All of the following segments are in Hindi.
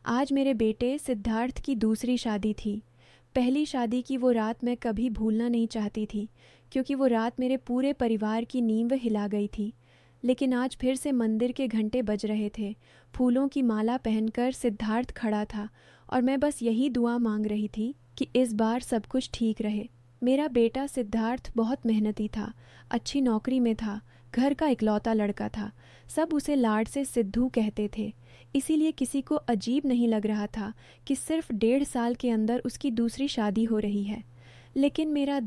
आज मेरे बेटे सिद्धार्थ की दूसरी शादी थी। पहली शादी की वो रात मैं कभी भूलना नहीं चाहती थी, क्योंकि वो रात मेरे पूरे परिवार की नींव हिला गई थी। लेकिन आज फिर से मंदिर के घंटे बज रहे थे। फूलों की माला पहनकर सिद्धार्थ खड़ा था और मैं बस यही दुआ मांग रही थी कि इस बार सब कुछ ठीक रहे। मेरा बेटा सिद्धार्थ बहुत मेहनती था, अच्छी नौकरी में था, घर का इकलौता लड़का था। सब उसे लाड से सिद्धू कहते थे। इसीलिए किसी को अजीब नहीं लग रहा था कि सिर्फ 1.5 साल के अंदर उसकी दूसरी शादी हो रही है। लेकिन मेरा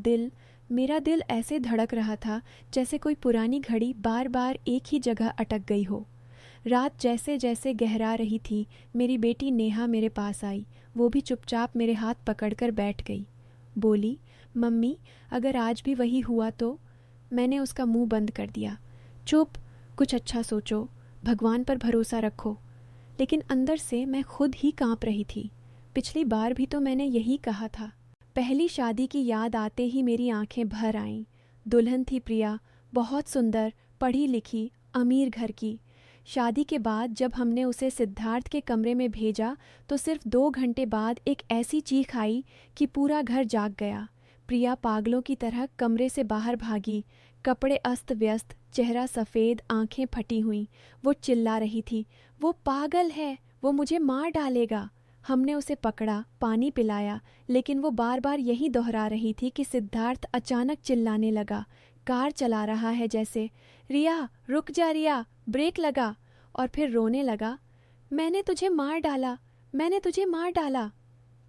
दिल ऐसे धड़क रहा था जैसे कोई पुरानी घड़ी बार बार एक ही जगह अटक गई हो। रात जैसे जैसे गहरा रही थी, मेरी बेटी नेहा मेरे पास आई। वो भी चुपचाप मेरे हाथ पकड़कर बैठ गई। बोली, मम्मी, अगर आज भी वही हुआ तो? मैंने उसका मुंह बंद कर दिया। चुप, कुछ अच्छा सोचो, भगवान पर भरोसा रखो। लेकिन अंदर से मैं खुद ही कांप रही थी। पिछली बार भी तो मैंने यही कहा था। पहली शादी की याद आते ही मेरी आंखें भर आईं। दुल्हन थी प्रिया, बहुत सुंदर, पढ़ी लिखी, अमीर घर की। शादी के बाद जब हमने उसे सिद्धार्थ के कमरे में भेजा तो सिर्फ 2 घंटे बाद एक ऐसी चीख आई कि पूरा घर जाग गया। प्रिया पागलों की तरह कमरे से बाहर भागी। कपड़े अस्त व्यस्त, चेहरा सफ़ेद, आंखें फटी हुईं। वो चिल्ला रही थी, वो पागल है, वो मुझे मार डालेगा। हमने उसे पकड़ा, पानी पिलाया, लेकिन वो बार बार यही दोहरा रही थी कि सिद्धार्थ अचानक चिल्लाने लगा, कार चला रहा है जैसे, रिया रुक जा, रिया ब्रेक लगा। और फिर रोने लगा, मैंने तुझे मार डाला, मैंने तुझे मार डाला।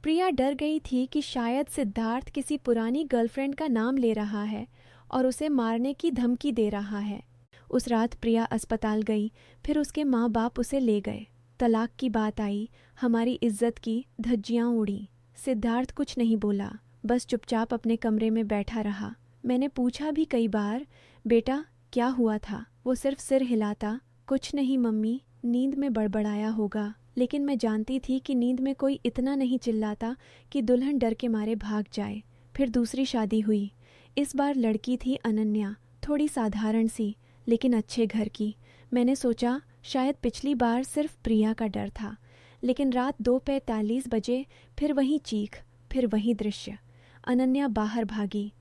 प्रिया डर गई थी कि शायद सिद्धार्थ किसी पुरानी गर्लफ्रेंड का नाम ले रहा है और उसे मारने की धमकी दे रहा है। उस रात प्रिया अस्पताल गई, फिर उसके माँ बाप उसे ले गए। तलाक की बात आई, हमारी इज्जत की धज्जियाँ उड़ी। सिद्धार्थ कुछ नहीं बोला, बस चुपचाप अपने कमरे में बैठा रहा। मैंने पूछा भी कई बार, बेटा क्या हुआ था? वो सिर्फ सिर हिलाता, कुछ नहीं मम्मी, नींद में बड़बड़ाया होगा। लेकिन मैं जानती थी कि नींद में कोई इतना नहीं चिल्लाता कि दुल्हन डर के मारे भाग जाए। फिर दूसरी शादी हुई। इस बार लड़की थी अनन्या, थोड़ी साधारण सी, लेकिन अच्छे घर की। मैंने सोचा शायद पिछली बार सिर्फ प्रिया का डर था। लेकिन रात 2:45 बजे फिर वही चीख, फिर वही दृश्य। अनन्या बाहर भागी।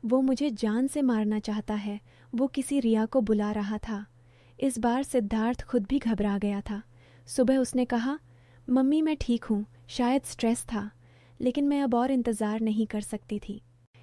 वो मुझे जान से मारना चाहता है, वो किसी रिया को बुला रहा था। इस बार सिद्धार्थ खुद भी घबरा गया था। सुबह उसने कहा, मम्मी मैं ठीक हूँ, शायद स्ट्रेस था। लेकिन मैं अब और इंतज़ार नहीं कर सकती थी।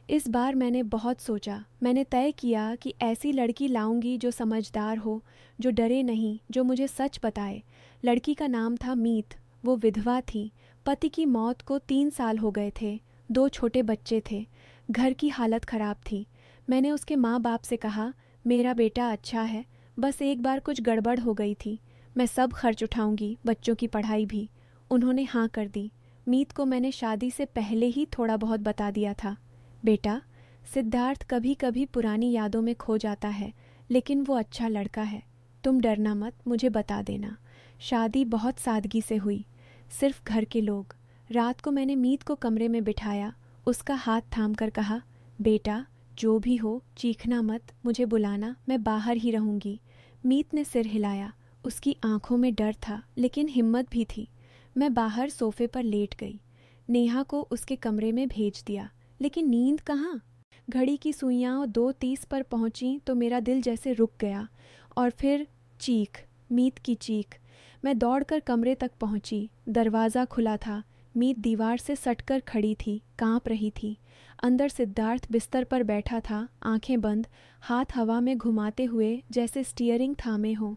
इस बार मैंने बहुत सोचा। मैंने तय किया कि ऐसी लड़की लाऊंगी जो समझदार हो, जो डरे नहीं, जो मुझे सच बताए। लड़की का नाम था मीत। वो विधवा थी। पति की मौत को 3 साल हो गए थे। 2 छोटे बच्चे थे। घर की हालत ख़राब थी। मैंने उसके माँ बाप से कहा, मेरा बेटा अच्छा है, बस एक बार कुछ गड़बड़ हो गई थी, मैं सब खर्च उठाऊंगी, बच्चों की पढ़ाई भी। उन्होंने हाँ कर दी। मीत को मैंने शादी से पहले ही थोड़ा बहुत बता दिया था। बेटा, सिद्धार्थ कभी कभी पुरानी यादों में खो जाता है, लेकिन वो अच्छा लड़का है। तुम डरना मत, मुझे बता देना। शादी बहुत सादगी से हुई, सिर्फ घर के लोग। रात को मैंने मीत को कमरे में बिठाया, उसका हाथ थाम कर कहा, बेटा जो भी हो चीखना मत, मुझे बुलाना, मैं बाहर ही रहूंगी। मीत ने सिर हिलाया। उसकी आंखों में डर था, लेकिन हिम्मत भी थी। मैं बाहर सोफे पर लेट गई। नेहा को उसके कमरे में भेज दिया, लेकिन नींद कहाँ? घड़ी की सुइयां 2:30 पर पहुंची तो मेरा दिल जैसे रुक गया। और फिर चीख, मीत की चीख। मैं दौड़कर कमरे तक पहुंची। दरवाज़ा खुला था। मीत दीवार से सटकर खड़ी थी, कांप रही थी। अंदर सिद्धार्थ बिस्तर पर बैठा था, आंखें बंद, हाथ हवा में घुमाते हुए जैसे स्टीयरिंग थामे हो।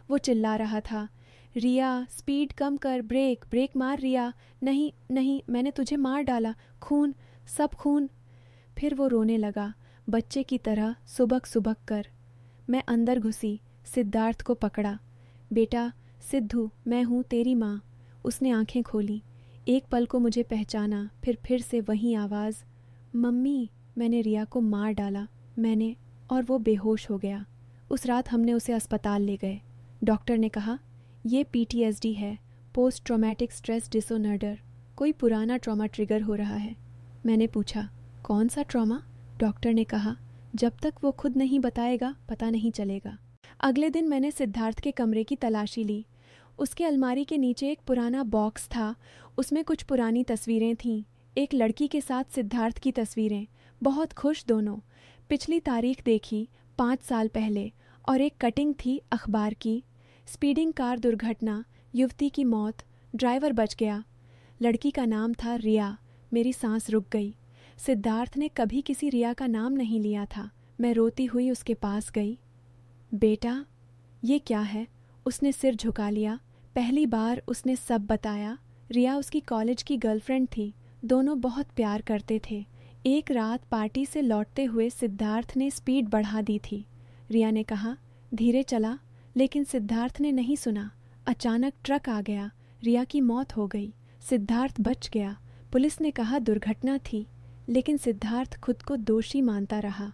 वो चिल्ला रहा था, रिया स्पीड कम कर, ब्रेक ब्रेक मार रिया, नहीं नहीं, मैंने तुझे मार डाला, खून, सब खून। फिर वो रोने लगा, बच्चे की तरह सुबक सुबक कर। मैं अंदर घुसी, सिद्धार्थ को पकड़ा। बेटा सिद्धू, मैं हूँ तेरी माँ। उसने आंखें खोली। एक पल को मुझे पहचाना, फिर से वही आवाज़, मम्मी मैंने रिया को मार डाला, मैंने। और वो बेहोश हो गया। उस रात हमने उसे अस्पताल ले गए। डॉक्टर ने कहा, ये पीटीएसडी है, पोस्ट ट्रॉमेटिक स्ट्रेस डिसऑर्डर, कोई पुराना ट्रॉमा ट्रिगर हो रहा है। मैंने पूछा, कौन सा ट्रॉमा? डॉक्टर ने कहा, जब तक वो खुद नहीं बताएगा पता नहीं चलेगा। अगले दिन मैंने सिद्धार्थ के कमरे की तलाशी ली। उसके अलमारी के नीचे एक पुराना बॉक्स था। उसमें कुछ पुरानी तस्वीरें थीं। एक लड़की के साथ सिद्धार्थ की तस्वीरें, बहुत खुश दोनों। पिछली तारीख देखी, 5 साल पहले, और एक कटिंग थी अखबार की। स्पीडिंग कार दुर्घटना, युवती की मौत, ड्राइवर बच गया। लड़की का नाम था रिया। मेरी सांस रुक गई। सिद्धार्थ ने कभी किसी रिया का नाम नहीं लिया था। मैं रोती हुई उसके पास गई। बेटा, ये क्या है? उसने सिर झुका लिया। पहली बार उसने सब बताया। रिया उसकी कॉलेज की गर्लफ्रेंड थी। दोनों बहुत प्यार करते थे। एक रात पार्टी से लौटते हुए सिद्धार्थ ने स्पीड बढ़ा दी थी। रिया ने कहा, धीरे चला, लेकिन सिद्धार्थ ने नहीं सुना। अचानक ट्रक आ गया। रिया की मौत हो गई। सिद्धार्थ बच गया। पुलिस ने कहा दुर्घटना थी, लेकिन सिद्धार्थ खुद को दोषी मानता रहा।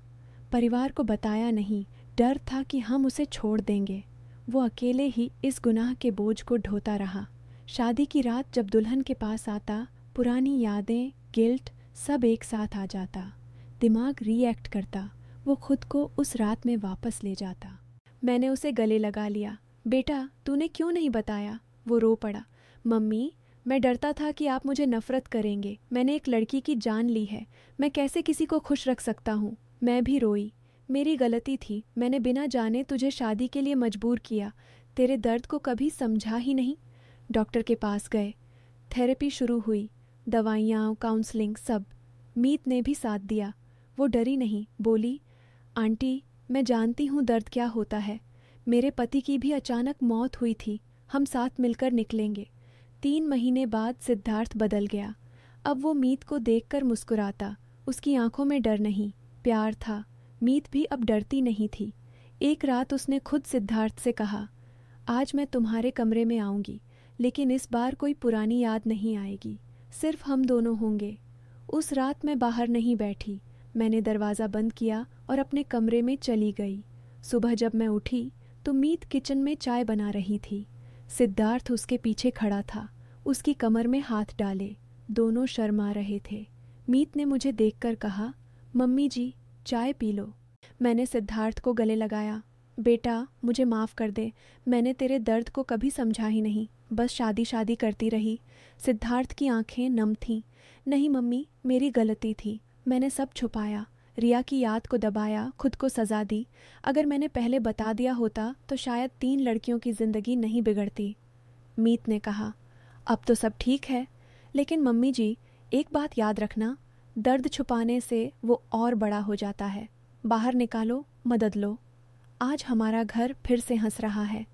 परिवार को बताया नहीं। डर था कि हम उसे छोड़ देंगे। वो अकेले ही इस गुनाह के बोझ को ढोता रहा। शादी की रात जब दुल्हन के पास आता, पुरानी यादें, गिल्ट सब एक साथ आ जाता। दिमाग रिएक्ट करता। वो खुद को उस रात में वापस ले जाता। मैंने उसे गले लगा लिया। बेटा, तूने क्यों नहीं बताया? वो रो पड़ा। मम्मी, मैं डरता था कि आप मुझे नफरत करेंगे। मैंने एक लड़की की जान ली है। मैं कैसे किसी को खुश रख सकता हूँ? मैं भी रोई। मेरी गलती थी। मैंने बिना जाने तुझे शादी के लिए मजबूर किया। तेरे दर्द को कभी समझा ही नहीं। डॉक्टर के पास गए। थेरेपी शुरू हुई। दवाइयाँ, काउंसलिंग, सब। मीत ने भी साथ दिया। वो डरी नहीं, बोली, आंटी, मैं जानती हूँ दर्द क्या होता है। मेरे पति की भी अचानक मौत हुई थी। हम साथ मिलकर निकलेंगे। 3 महीने बाद सिद्धार्थ बदल गया। अब वो मीत को देखकर मुस्कुराता। उसकी आंखों में डर नहीं, प्यार था। मीत भी अब डरती नहीं थी। एक रात उसने खुद सिद्धार्थ से कहा, आज मैं तुम्हारे कमरे में आऊँगी, लेकिन इस बार कोई पुरानी याद नहीं आएगी। सिर्फ हम दोनों होंगे। उस रात मैं बाहर नहीं बैठी। मैंने दरवाज़ा बंद किया और अपने कमरे में चली गई। सुबह जब मैं उठी तो मीत किचन में चाय बना रही थी। सिद्धार्थ उसके पीछे खड़ा था। उसकी कमर में हाथ डाले। दोनों शर्मा रहे थे। मीत ने मुझे देखकर कहा, मम्मी जी, चाय पी लो। मैंने सिद्धार्थ को गले लगाया। बेटा, मुझे माफ़ कर दे। मैंने तेरे दर्द को कभी समझा ही नहीं। बस शादी शादी करती रही। सिद्धार्थ की आंखें नम थीं। नहीं मम्मी, मेरी गलती थी। मैंने सब छुपाया। रिया की याद को दबाया, खुद को सज़ा दी। अगर मैंने पहले बता दिया होता तो शायद 3 लड़कियों की ज़िंदगी नहीं बिगड़ती। मीत ने कहा, अब तो सब ठीक है, लेकिन मम्मी जी, एक बात याद रखना, दर्द छुपाने से वो और बड़ा हो जाता है। बाहर निकालो, मदद लो। आज हमारा घर फिर से हंस रहा है।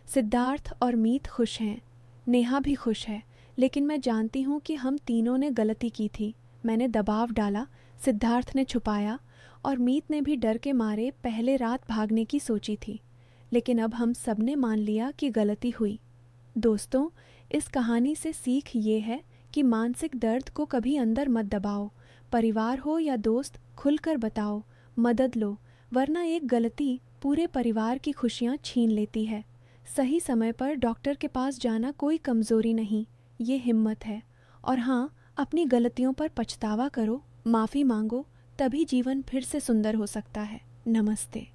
सिद्धार्थ और मीत खुश हैं। नेहा भी खुश है। लेकिन मैं जानती हूँ कि हम तीनों ने गलती की थी। मैंने दबाव डाला, सिद्धार्थ ने छुपाया, और मीत ने भी डर के मारे पहले रात भागने की सोची थी। लेकिन अब हम सब ने मान लिया कि गलती हुई। दोस्तों, इस कहानी से सीख ये है कि मानसिक दर्द को कभी अंदर मत दबाओ। परिवार हो या दोस्त, खुलकर बताओ, मदद लो, वरना एक गलती पूरे परिवार की खुशियाँ छीन लेती है। सही समय पर डॉक्टर के पास जाना कोई कमज़ोरी नहीं, ये हिम्मत है। और हाँ, अपनी गलतियों पर पछतावा करो, माफ़ी मांगो, तभी जीवन फिर से सुंदर हो सकता है। नमस्ते।